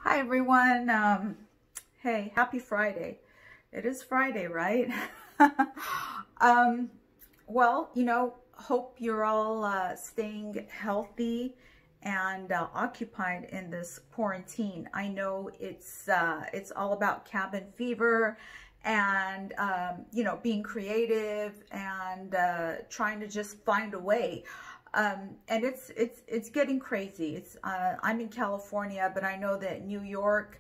Hi everyone. Hey, happy Friday. It is Friday, right? Well, hope you're all staying healthy and occupied in this quarantine. I know it's all about cabin fever and being creative and trying to just find a way. And it's getting crazy. I'm in California, but I know that New York,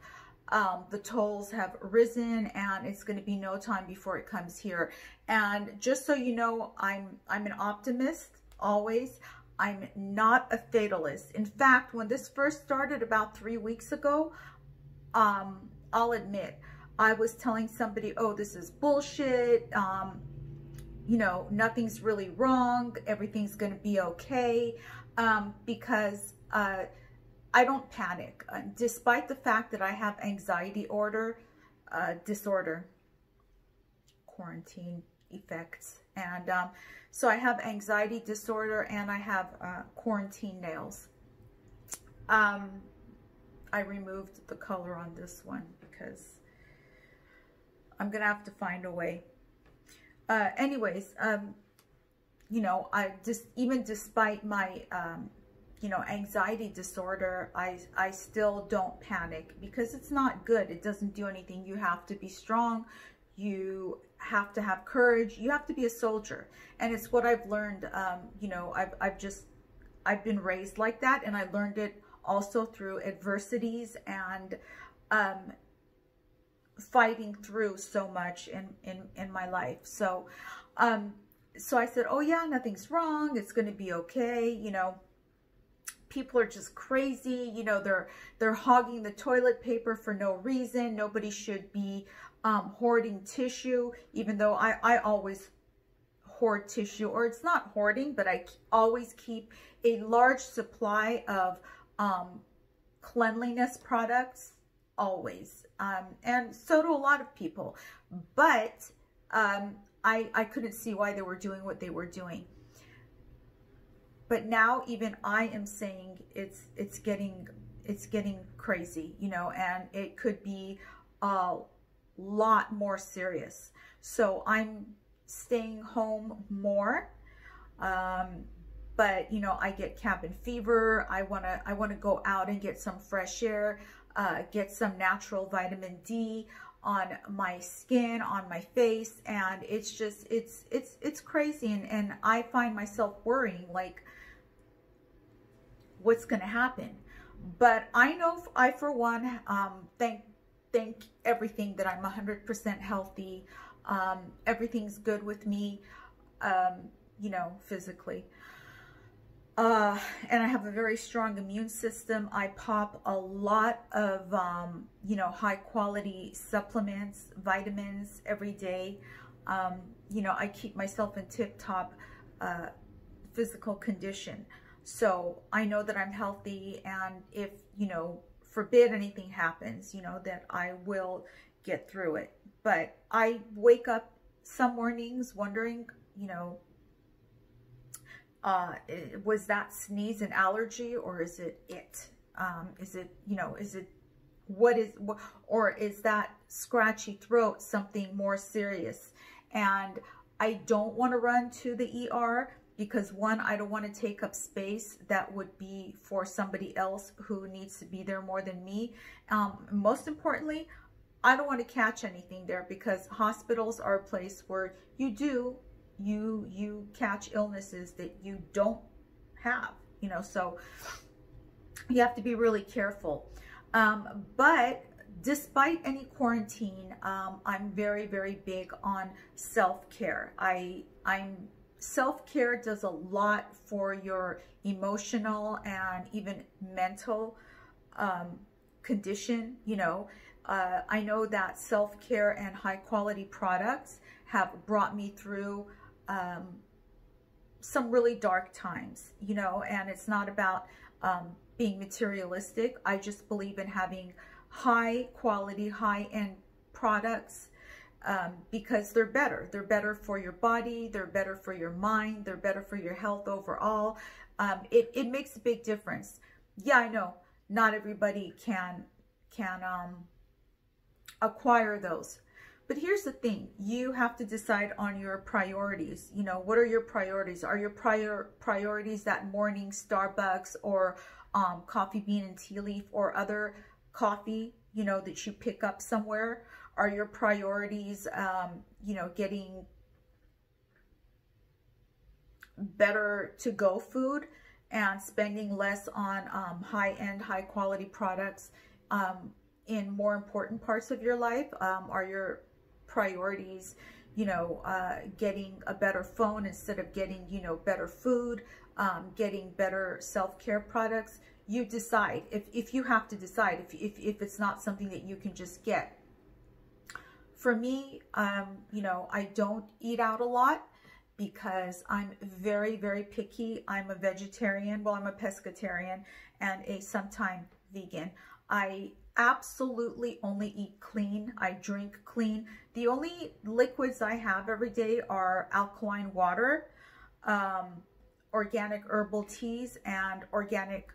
the tolls have risen, and it's going to be no time before it comes here. And just so you know, I'm an optimist always. I'm not a fatalist. In fact, when this first started about 3 weeks ago, I'll admit, I was telling somebody, oh, this is bullshit. Nothing's really wrong. Everything's going to be okay. Because I don't panic. Despite the fact that I have anxiety disorder, quarantine effects. And so I have anxiety disorder and I have quarantine nails. I removed the color on this one because I'm going to have to find a way. Anyways, even despite my, anxiety disorder, I still don't panic because it's not good. It doesn't do anything. You have to be strong. You have to have courage. You have to be a soldier. And it's what I've learned. I've been raised like that, and I learned it also through adversities and, fighting through so much in my life. So so I said, oh yeah, nothing's wrong, it's going to be okay. People are just crazy. They're hogging the toilet paper for no reason. Nobody should be hoarding tissue, even though I always hoard tissue, or it's not hoarding, but I always keep a large supply of cleanliness products, always. And so do a lot of people, but I couldn't see why they were doing what they were doing. But now even I am saying it's getting crazy, and it could be a lot more serious. So I'm staying home more. But I get cabin fever. I wanna go out and get some fresh air. Get some natural vitamin D on my skin, on my face, and it's just, it's crazy, and I find myself worrying, like, what's going to happen? But I know, I for one, thank everything that I'm 100% healthy. Everything's good with me, physically. And I have a very strong immune system. I pop a lot of, high quality supplements, vitamins every day. I keep myself in tip-top physical condition. So I know that I'm healthy, and if, forbid anything happens, that I will get through it. But I wake up some mornings wondering, was that sneeze an allergy, or is it or is that scratchy throat something more serious? And I don't want to run to the ER because, one, I don't want to take up space that would be for somebody else who needs to be there more than me. Most importantly, I don't want to catch anything there, because hospitals are a place where you catch illnesses that you don't have, so you have to be really careful. But despite any quarantine, I'm very, very big on self-care. Self-care does a lot for your emotional and even mental condition. I know that self-care and high quality products have brought me through some really dark times, and it's not about being materialistic. I just believe in having high quality, high-end products because they're better. They're better for your body, they're better for your mind, they're better for your health overall. It makes a big difference. Yeah, I know not everybody can acquire those. But here's the thing, you have to decide on your priorities. You know, what are your priorities? Are your priorities that morning Starbucks or coffee bean and tea leaf or other coffee, you know, that you pick up somewhere? Are your priorities, you know, getting better to-go food and spending less on high-end, high-quality products in more important parts of your life? Are your priorities, you know, getting a better phone instead of getting, you know, better food, getting better self-care products? You decide. If you have to decide, if it's not something that you can just get. For me, you know, I don't eat out a lot because I'm very, very picky. I'm a vegetarian. Well, I'm a pescatarian and a sometime vegan. I absolutely only eat clean. I drink clean. The only liquids I have every day are alkaline water, organic herbal teas, and organic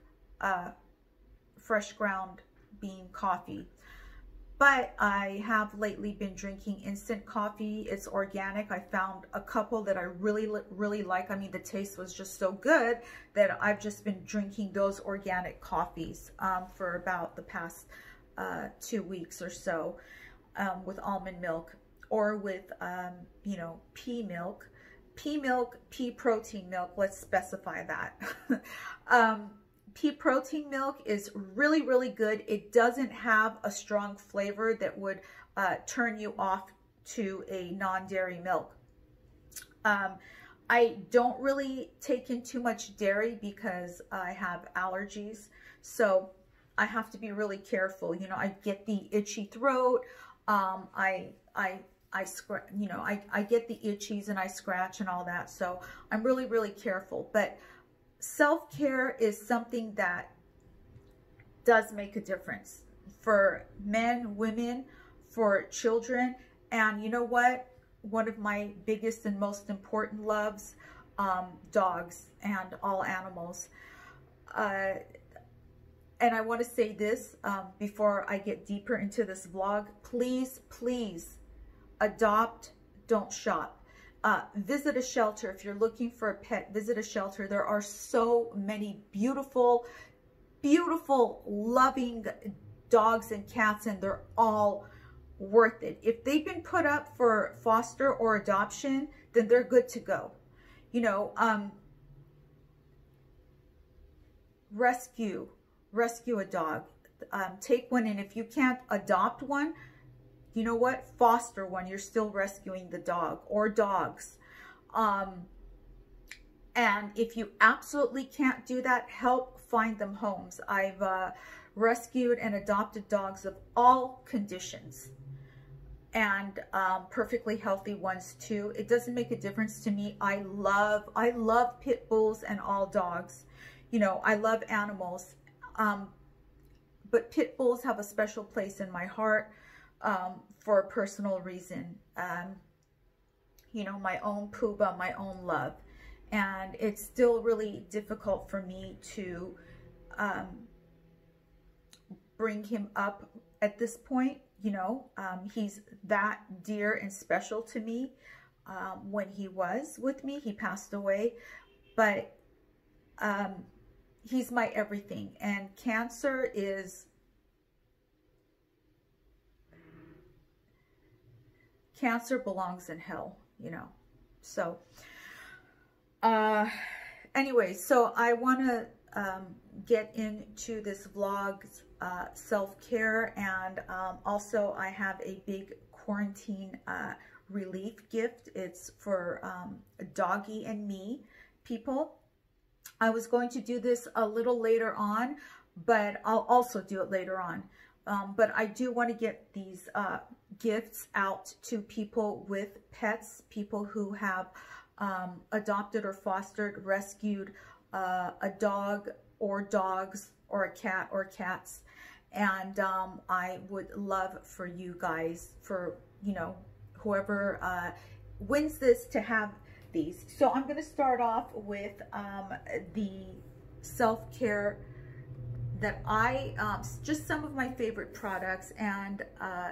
fresh ground bean coffee. But I have lately been drinking instant coffee. It's organic. I found a couple that I really like. I mean, the taste was just so good that I've just been drinking those organic coffees for about the past 2 weeks or so, with almond milk or with, you know, pea milk, pea protein milk. Let's specify that. Pea protein milk is really, really good. It doesn't have a strong flavor that would turn you off to a non-dairy milk. I don't really take in too much dairy because I have allergies, so I have to be really careful. You know, I get the itchy throat. I you know, I get the itchies and I scratch and all that. So I'm really, really careful. But self-care is something that does make a difference for men, women, for children. And you know what? One of my biggest and most important loves, dogs and all animals. And I want to say this before I get deeper into this vlog. Please, please adopt, don't shop. Visit a shelter. If you're looking for a pet, visit a shelter. There are so many beautiful, beautiful, loving dogs and cats, and they're all worth it. If they've been put up for foster or adoption, then they're good to go. You know, rescue a dog. Take one, and if you can't adopt one, you know what? Foster one. You're still rescuing the dog or dogs. And if you absolutely can't do that, help find them homes. I've rescued and adopted dogs of all conditions, and perfectly healthy ones too. It doesn't make a difference to me. I love pit bulls and all dogs. You know, I love animals. But pit bulls have a special place in my heart. For a personal reason, you know, my own Puba, my own love. And it's still really difficult for me to bring him up at this point. You know, he's that dear and special to me. When he was with me, he passed away, but he's my everything. And cancer belongs in hell, you know. So anyway, so I want to get into this vlog's self-care, and also I have a big quarantine relief gift. It's for Doggy and Me people. I was going to do this a little later on, but I'll also do it later on. But I do want to get these gifts out to people with pets, people who have adopted or fostered, rescued a dog or dogs or a cat or cats. And I would love for you guys, for, you know, whoever wins this, to have these. So I'm going to start off with the self-care that just some of my favorite products, and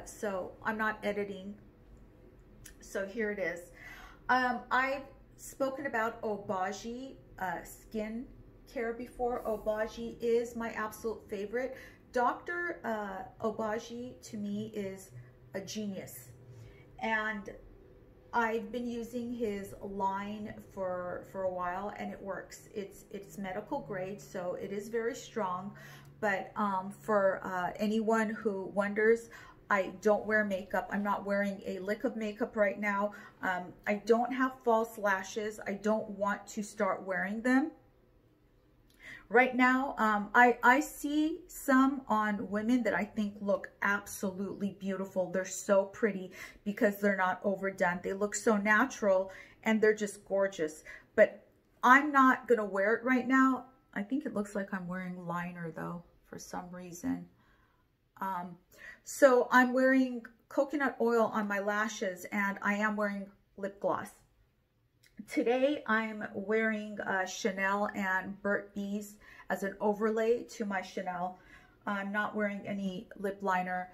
so I'm not editing. So here it is. I've spoken about Obagi skin care before. Obagi is my absolute favorite. Dr. Obagi to me is a genius, and I've been using his line for a while, and it works. It's medical grade, so it is very strong. But for anyone who wonders, I don't wear makeup. I'm not wearing a lick of makeup right now. I don't have false lashes. I don't want to start wearing them right now. I see some on women that I think look absolutely beautiful. They're so pretty because they're not overdone. They look so natural and they're just gorgeous. But I'm not gonna wear it right now. I think it looks like I'm wearing liner though for some reason. So I'm wearing coconut oil on my lashes, and I am wearing lip gloss. Today I'm wearing Chanel and Burt's Bees as an overlay to my Chanel. I'm not wearing any lip liner.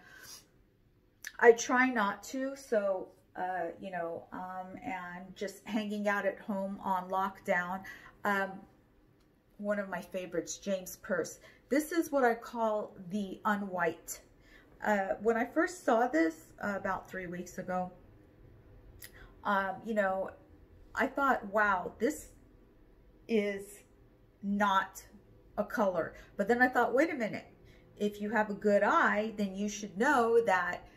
I try not to, so you know, and just hanging out at home on lockdown. One of my favorites, James Purse. This is what I call the unwhite. When I first saw this about 3 weeks ago, you know, I thought, wow, this is not a color. But then I thought, wait a minute, if you have a good eye, then you should know that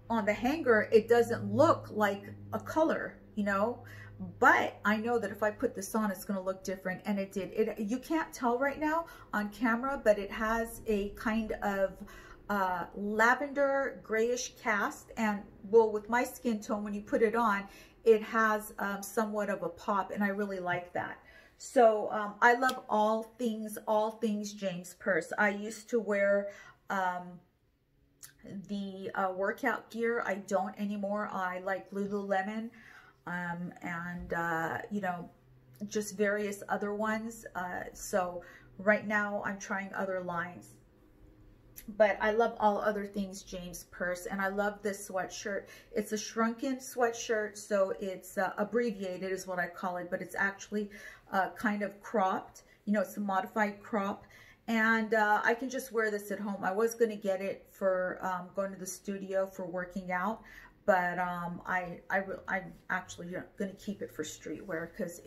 on the hanger, it doesn't look like a color, you know. But I know that if I put this on, it's going to look different, and it did. You can't tell right now on camera, but it has a kind of lavender grayish cast, and well, with my skin tone, when you put it on, it has somewhat of a pop, and I really like that. So I love all things James Purse. I used to wear the workout gear. I don't anymore. I like Lululemon. And you know, just various other ones. So right now I'm trying other lines, but I love all other things James Purse, and I love this sweatshirt. It's a shrunken sweatshirt, so it's abbreviated is what I call it, but it's actually kind of cropped. You know, it's a modified crop, and I can just wear this at home. I was going to get it for going to the studio for working out, but I'm actually going to keep it for streetwear because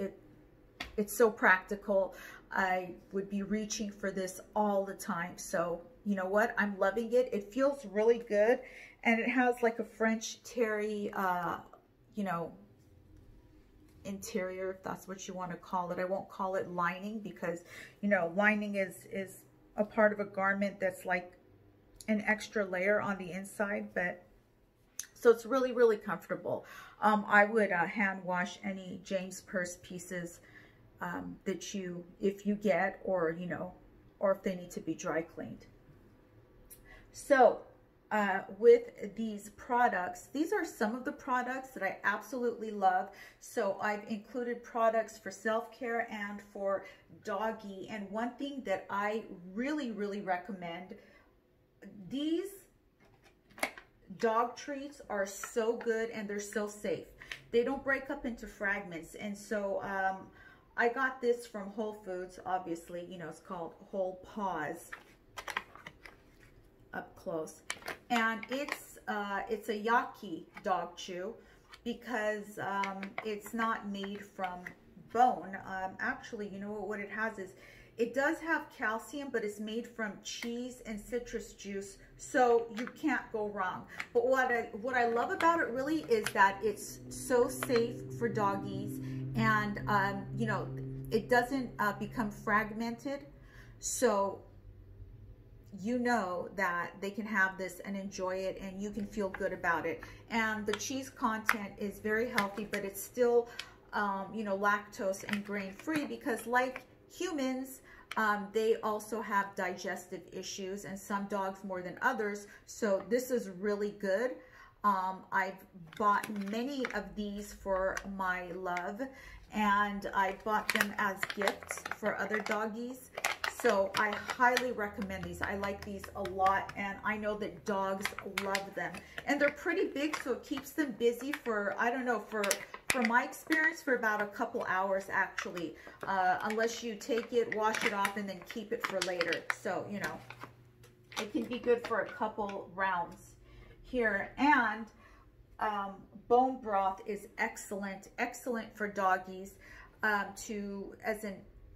it's so practical. I would be reaching for this all the time. So you know what? I'm loving it. It feels really good, and it has like a French terry, you know, interior, if that's what you want to call it. I won't call it lining because, you know, lining is a part of a garment that's like an extra layer on the inside, but so it's really, really comfortable. I would hand wash any James Purse pieces that if you get, or, you know, or if they need to be dry cleaned. So with these products, these are some of the products that I absolutely love. So I've included products for self-care and for doggy. And one thing that I really, really recommend, these dog treats are so good and they're so safe. They don't break up into fragments. And so I got this from Whole Foods, obviously. You know, it's called Whole Paws. Up close, and it's a Yaki dog chew because it's not made from bone. Actually, you know what it has is, it does have calcium, but it's made from cheese and citrus juice, so you can't go wrong. But what I love about it really is that it's so safe for doggies, and you know, it doesn't become fragmented, so you know that they can have this and enjoy it, and you can feel good about it. And the cheese content is very healthy, but it's still you know, lactose and grain free, because like humans, they also have digestive issues, and some dogs more than others. So this is really good. I've bought many of these for my love, and I bought them as gifts for other doggies. So I highly recommend these. I like these a lot, and I know that dogs love them. And they're pretty big, so it keeps them busy for, I don't know, for my experience, for about a couple hours actually, unless you take it, wash it off, and then keep it for later. So, you know, it can be good for a couple rounds here. And bone broth is excellent for doggies,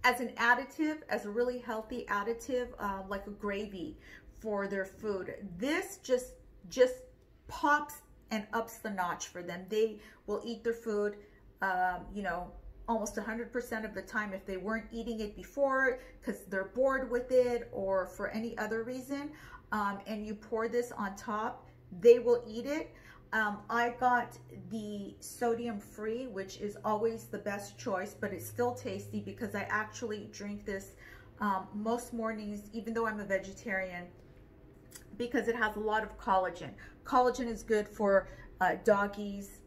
as an additive, as a really healthy additive, like a gravy for their food. This just pops and ups the notch for them. They will eat their food, you know, almost 100% of the time. If they weren't eating it before because they're bored with it or for any other reason, and you pour this on top, they will eat it. I got the sodium free, which is always the best choice, but it's still tasty because I actually drink this most mornings, even though I'm a vegetarian, because it has a lot of collagen. Collagen is good for doggies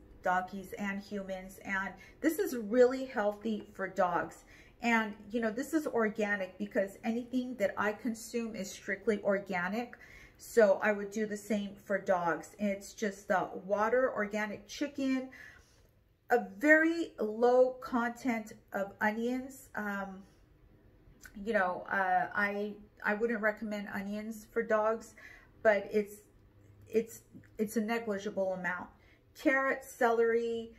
and humans, and this is really healthy for dogs. And you know, this is organic because anything that I consume is strictly organic. So I would do the same for dogs. It's just water, organic chicken, a very low content of onions. You know, I wouldn't recommend onions for dogs, but it's a negligible amount. Carrot, celery,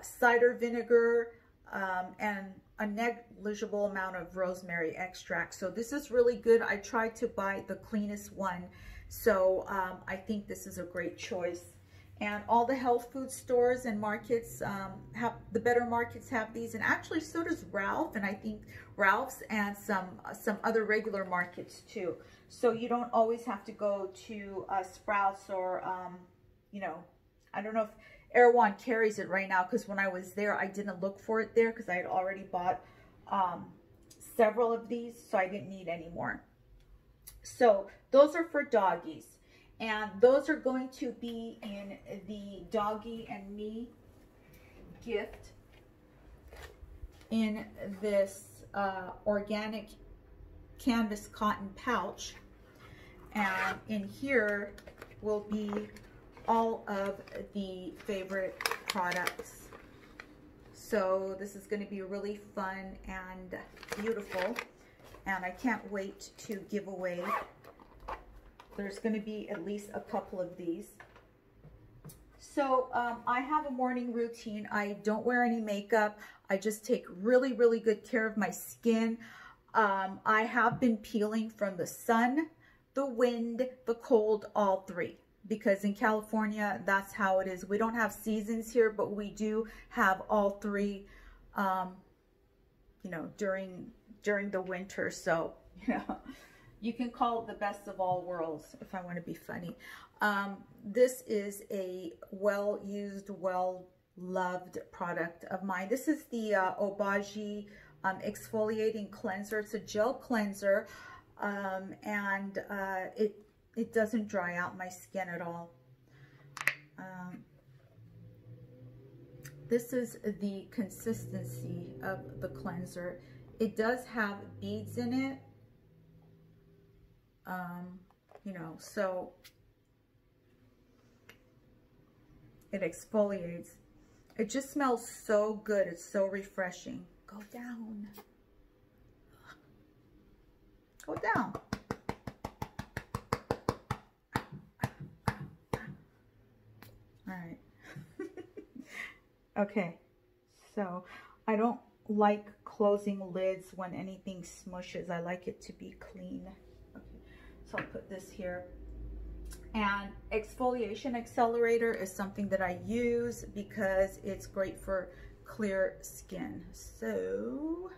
cider vinegar, and a negligible amount of rosemary extract. So this is really good. I tried to buy the cleanest one. So I think this is a great choice. And all the health food stores and markets the better markets have these, and actually so does Ralph, and I think Ralph's and some other regular markets too. So you don't always have to go to Sprouts or you know, I don't know if Erewhon carries it right now, because when I was there I didn't look for it there because I had already bought several of these, so I didn't need any more. So those are for doggies, and those are going to be in the Doggy and Me gift in this organic canvas cotton pouch. And in here will be all of the favorite products. So this is going to be really fun and beautiful, and I can't wait to give away. There's going to be at least a couple of these. So I have a morning routine. I don't wear any makeup. I just take really, really good care of my skin. I have been peeling from the sun, the wind, the cold, all three. Because in California, that's how it is. We don't have seasons here, but we do have all three, you know, during the winter. So, you know, you can call it the best of all worlds if I want to be funny. This is a well-used, well-loved product of mine. This is the Obagi exfoliating cleanser. It's a gel cleanser, and it doesn't dry out my skin at all. This is the consistency of the cleanser. It does have beads in it, you know, so it exfoliates. It just smells so good. It's so refreshing. Go down. Go down. All right. Okay, so I don't like closing lids when anything smushes. I like it to be clean. Okay, so I'll put this here. And exfoliation accelerator is something that I use because it's great for clear skin. So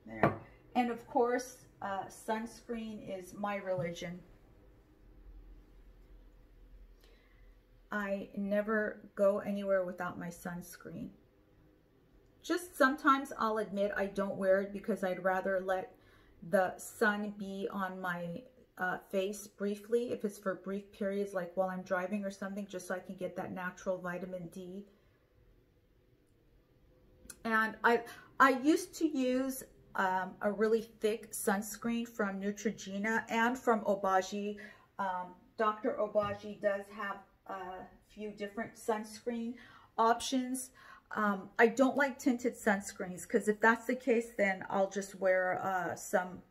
there. And of course, sunscreen is my religion. I never go anywhere without my sunscreen. Just sometimes I'll admit I don't wear it because I'd rather let the sun be on my face briefly, if it's for brief periods, like while I'm driving or something, just so I can get that natural vitamin D. And I used to use a really thick sunscreen from Neutrogena and from Obagi. Dr. Obagi does have a few different sunscreen options. I don't like tinted sunscreens because if that's the case, then I'll just wear some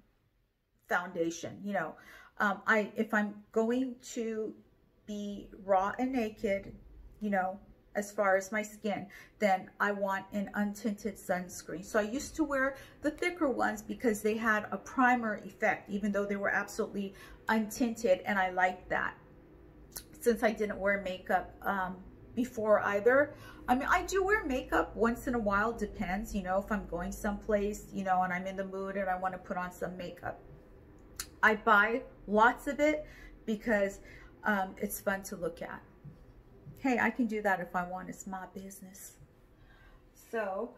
foundation. You know, if I'm going to be raw and naked, you know, as far as my skin, then I want an untinted sunscreen. So I used to wear the thicker ones because they had a primer effect, even though they were absolutely untinted, and I liked that. Since I didn't wear makeup before either. I mean, I do wear makeup once in a while, depends, you know, if I'm going someplace, you know, and I'm in the mood and I want to put on some makeup. I buy lots of it because it's fun to look at. Hey, I can do that if I want. It's my business. So,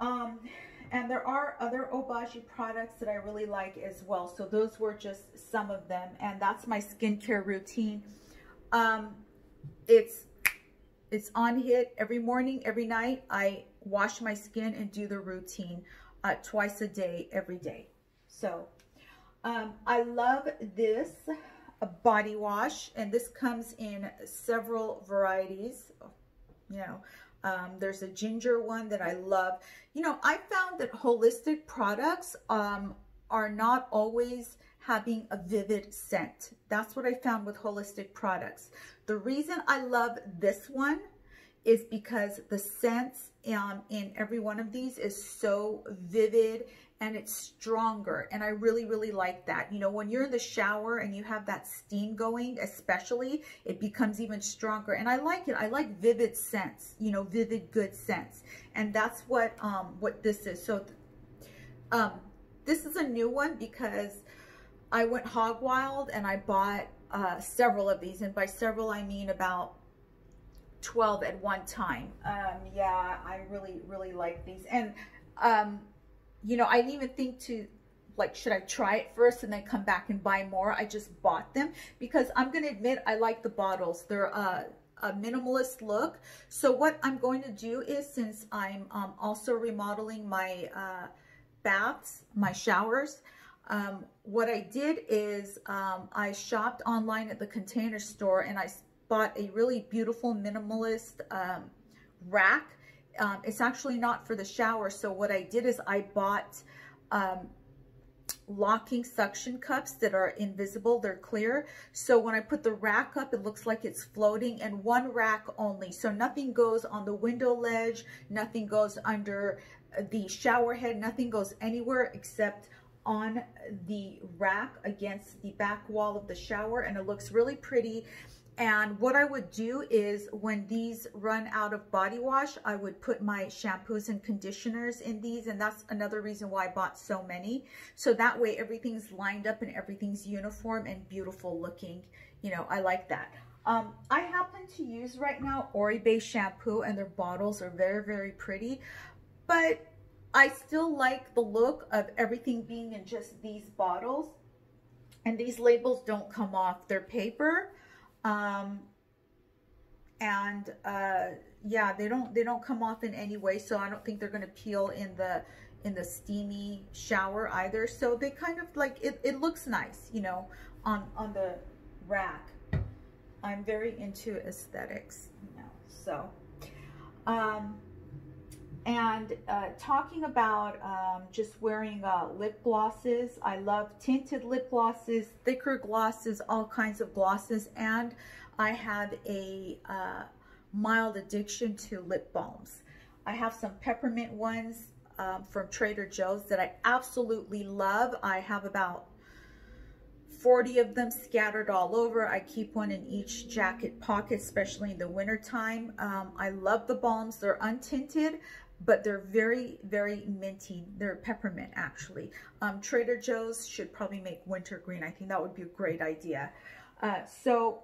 and there are other Obagi products that I really like as well. So those were just some of them. And that's my skincare routine. It's on hit every morning, every night. I wash my skin and do the routine twice a day, every day. So, I love this body wash, and this comes in several varieties. You know, there's a ginger one that I love. You know, I found that holistic products are not always having a vivid scent. That's what I found with holistic products. The reason I love this one is because the scents in every one of these is so vivid and it's stronger, and I really, really like that. You know, when you're in the shower and you have that steam going, especially, it becomes even stronger, and I like it. I like vivid scents, you know, vivid good scents, and that's what this is. So this is a new one because I went hog wild and I bought several of these, and by several I mean about 12 at one time. Yeah, I really, really like these. And you know, I didn't even think to, like, should I try it first and then come back and buy more? I just bought them because I'm going to admit I like the bottles. They're a minimalist look. So what I'm going to do is, since I'm also remodeling my baths, my showers, what I did is I shopped online at the Container Store, and I bought a really beautiful minimalist rack. It's actually not for the shower. So what I did is I bought locking suction cups that are invisible. They're clear. So when I put the rack up, it looks like it's floating, and one rack only. So nothing goes on the window ledge, nothing goes under the shower head, nothing goes anywhere except on the rack against the back wall of the shower, and it looks really pretty. And what I would do is, when these run out of body wash, I would put my shampoos and conditioners in these, and that's another reason why I bought so many. So that way everything's lined up and everything's uniform and beautiful looking. You know, I like that. I happen to use right now Oribe shampoo, and their bottles are very, very pretty, but I still like the look of everything being in just these bottles, and these labels don't come off. They're paper. Yeah, they don't come off in any way, so I don't think they're going to peel in the steamy shower either. So they kind of like it looks nice, you know, on the rack. I'm very into aesthetics, you know. So talking about just wearing lip glosses. I love tinted lip glosses, thicker glosses, all kinds of glosses, and I have a mild addiction to lip balms. I have some peppermint ones from Trader Joe's that I absolutely love. I have about 40 of them scattered all over. I keep one in each jacket pocket, especially in the winter time. I love the balms. They're untinted, but they're very, very minty. They're peppermint, actually. Trader Joe's should probably make wintergreen. I think that would be a great idea. So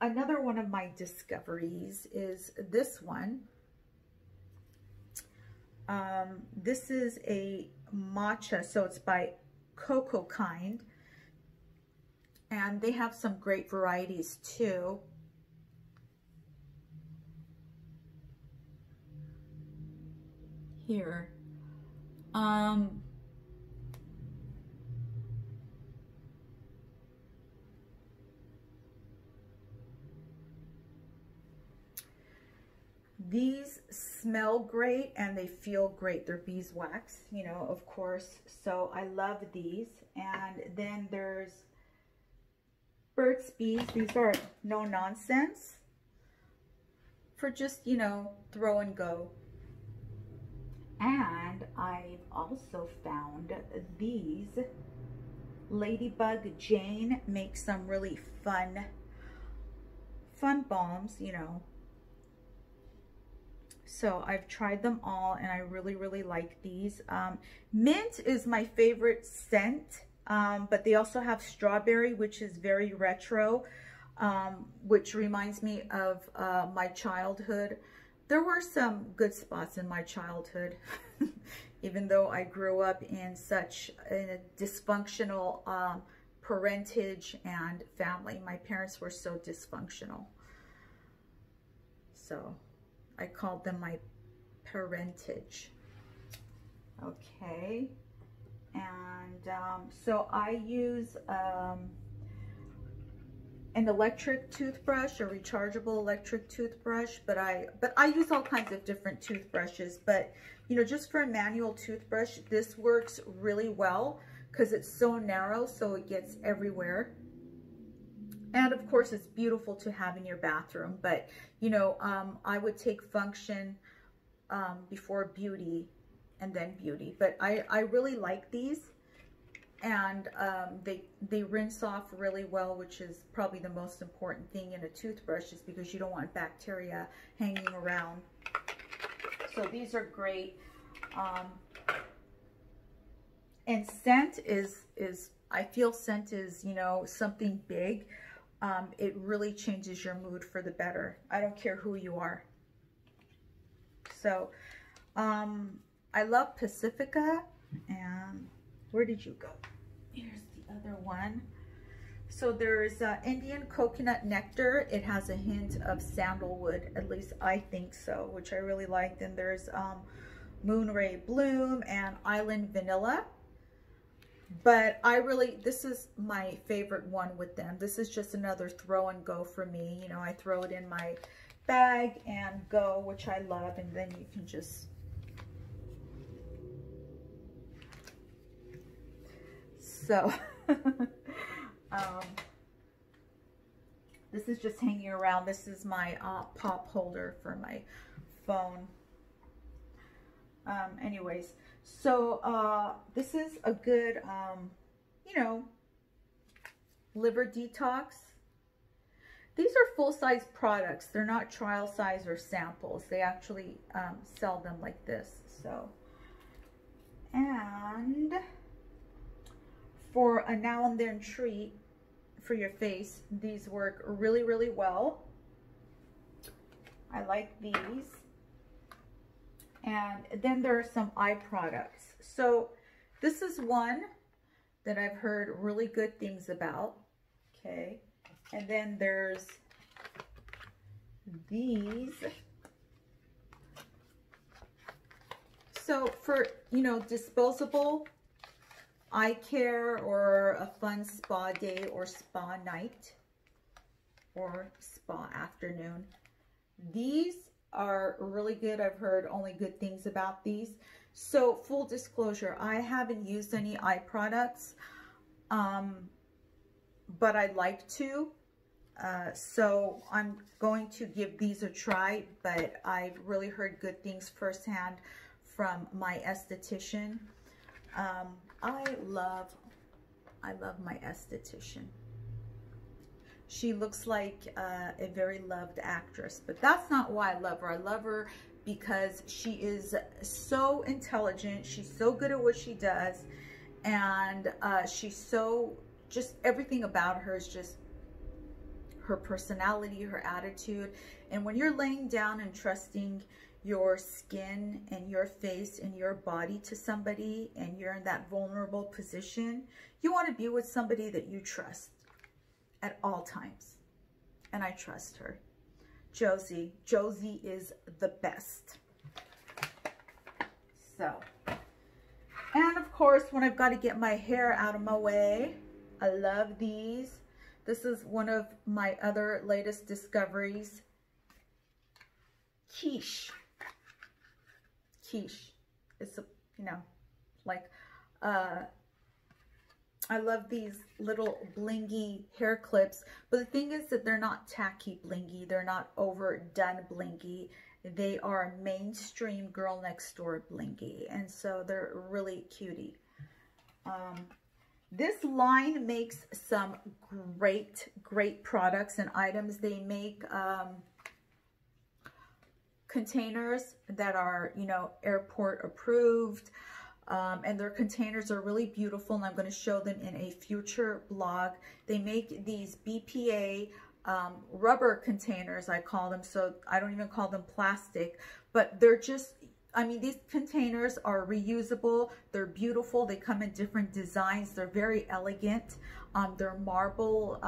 another one of my discoveries is this one. This is a matcha, so it's by Cocoa Kind. And they have some great varieties too. here. These smell great and they feel great. They're beeswax, you know, of course. So I love these. And then there's Burt's Bees. These are no nonsense for just, you know, throw and go. And I've also found these. Ladybug Jane makes some really fun balms, you know. So I've tried them all and I really, really like these. Mint is my favorite scent, but they also have strawberry, which is very retro, which reminds me of my childhood. There were some good spots in my childhood, even though I grew up in such a dysfunctional parentage and family. My parents were so dysfunctional. So I called them my parentage. Okay. And so I use an electric toothbrush, a rechargeable electric toothbrush, but I use all kinds of different toothbrushes. But you know, just for a manual toothbrush, this works really well because it's so narrow, so it gets everywhere. And of course, it's beautiful to have in your bathroom. But you know, I would take function before beauty, and then beauty. But I really like these. And they rinse off really well, which is probably the most important thing in a toothbrush, is because you don't want bacteria hanging around. So these are great. And scent is I feel scent is, you know, something big. It really changes your mood for the better. I don't care who you are. So I love Pacifica. And where did you go? Here's the other one. So there's Indian coconut nectar. It has a hint of sandalwood, at least I think so, which I really like. Then there's Moonray Bloom and Island Vanilla. But this is my favorite one with them. This is just another throw and go for me. You know, I throw it in my bag and go, which I love, and then you can just so this is just hanging around. This is my pop holder for my phone. Anyways, so this is a good you know, liver detox. These are full-size products. They're not trial size or samples. They actually sell them like this. So, and for a now and then treat for your face, these work really, really well. I like these. And then there are some eye products. So this is one that I've heard really good things about. Okay. And then there's these. So for, you know, disposable eye care or a fun spa day or spa night or spa afternoon, these are really good. I've heard only good things about these. So full disclosure, I haven't used any eye products, but I'd like to. So I'm going to give these a try, but I've really heard good things firsthand from my esthetician. I love my esthetician. She looks like a very loved actress, but that's not why I love her. I love her because she is so intelligent. She's so good at what she does. And she's so, just everything about her is just her personality, her attitude. And when you're laying down and trusting your skin and your face and your body to somebody, and you're in that vulnerable position, you want to be with somebody that you trust at all times. And I trust her. Josie is the best. So, and of course, when I've got to get my hair out of my way, I love these. This is one of my other latest discoveries. Quiche. It's a, you know, like, I love these little blingy hair clips, but the thing is that they're not tacky blingy. They're not overdone blingy. They are mainstream girl next door blingy, and so they're really cutie. This line makes some great products and items. They make containers that are, you know, airport approved. And their containers are really beautiful, and I'm going to show them in a future blog. They make these BPA rubber containers, I call them, so I don't even call them plastic, but they're just, I mean, these containers are reusable. They're beautiful. They come in different designs. They're very elegant. They're marble,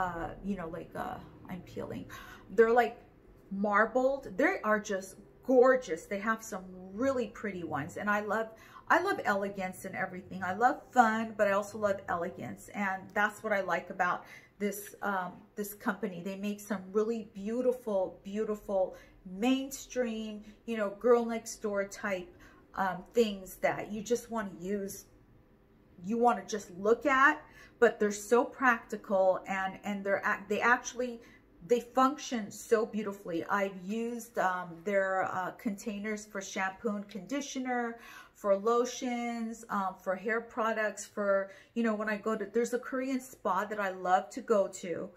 you know, like, I'm peeling. They're like marbled. They are just gorgeous. They have some really pretty ones, and I love elegance and everything. I love fun, but I also love elegance, and that's what I like about this this company. They make some really beautiful mainstream, you know, girl next door type things that you just want to use. You want to just look at, but they're so practical, and they function so beautifully. I've used their containers for shampoo and conditioner, for lotions, for hair products, for, you know, when I go to, there's a Korean spa that I love to go to.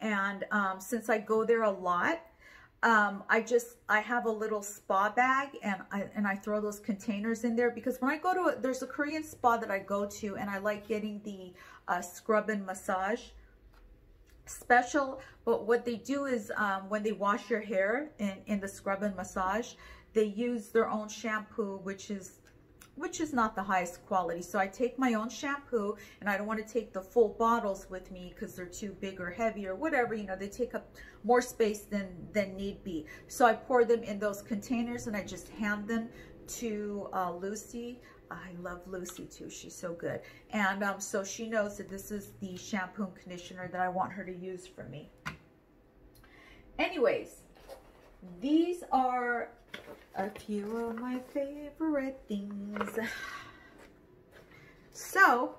And since I go there a lot, I have a little spa bag, and I throw those containers in there, because when I go to, there's a Korean spa that I go to, and I like getting the scrub and massage special. But what they do is when they wash your hair in the scrub and massage, they use their own shampoo, which is not the highest quality. So I take my own shampoo, and I don't want to take the full bottles with me because they're too big or heavy or whatever, you know, they take up more space than need be. So I pour them in those containers, and I just hand them to Lucy. I love Lucy too. She's so good. And so she knows that this is the shampoo and conditioner that I want her to use for me. Anyways, these are a few of my favorite things. So,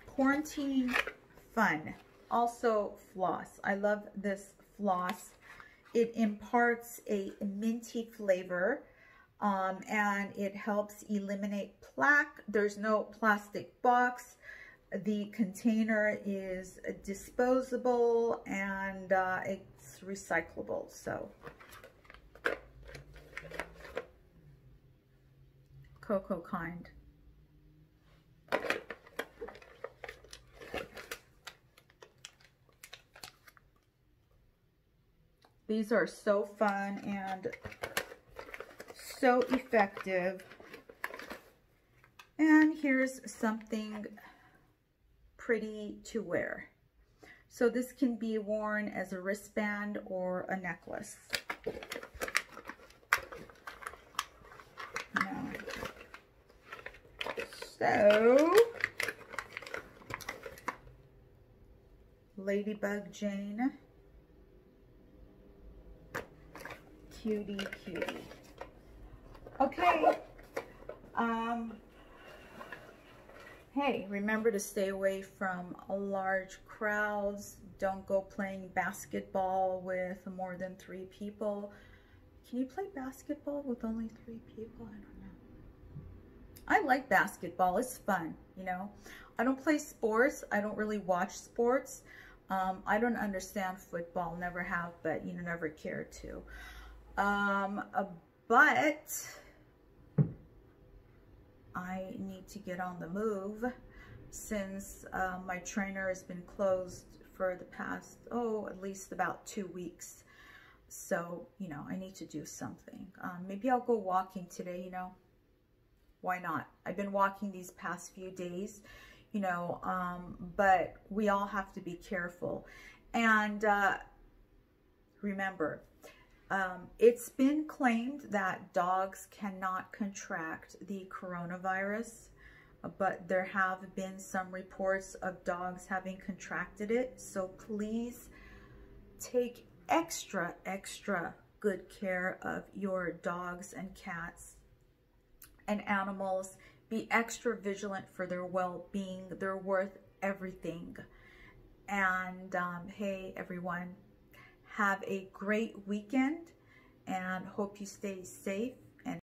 quarantine fun. Also floss. I love this floss. It imparts a minty flavor, and it helps eliminate plaque. There's no plastic box. The container is disposable, and it's recyclable. So, cocoa kind. These are so fun and so effective. And here's something pretty to wear. So this can be worn as a wristband or a necklace. Now, so, Ladybug Jane. Cutie, cutie. Okay. Hey, remember to stay away from large crowds. Don't go playing basketball with more than 3 people. Can you play basketball with only 3 people? I don't know. I like basketball. It's fun, you know. I don't play sports. I don't really watch sports. I don't understand football. Never have, but, you know, never cared to. But I need to get on the move since my trainer has been closed for the past, at least about 2 weeks. So, you know, I need to do something. Maybe I'll go walking today, you know. Why not? I've been walking these past few days, you know, but we all have to be careful. And remember, It's been claimed that dogs cannot contract the coronavirus, but there have been some reports of dogs having contracted it. So please take extra good care of your dogs and cats and animals. Be extra vigilant for their well-being. They're worth everything. And hey everyone, have a great weekend and hope you stay safe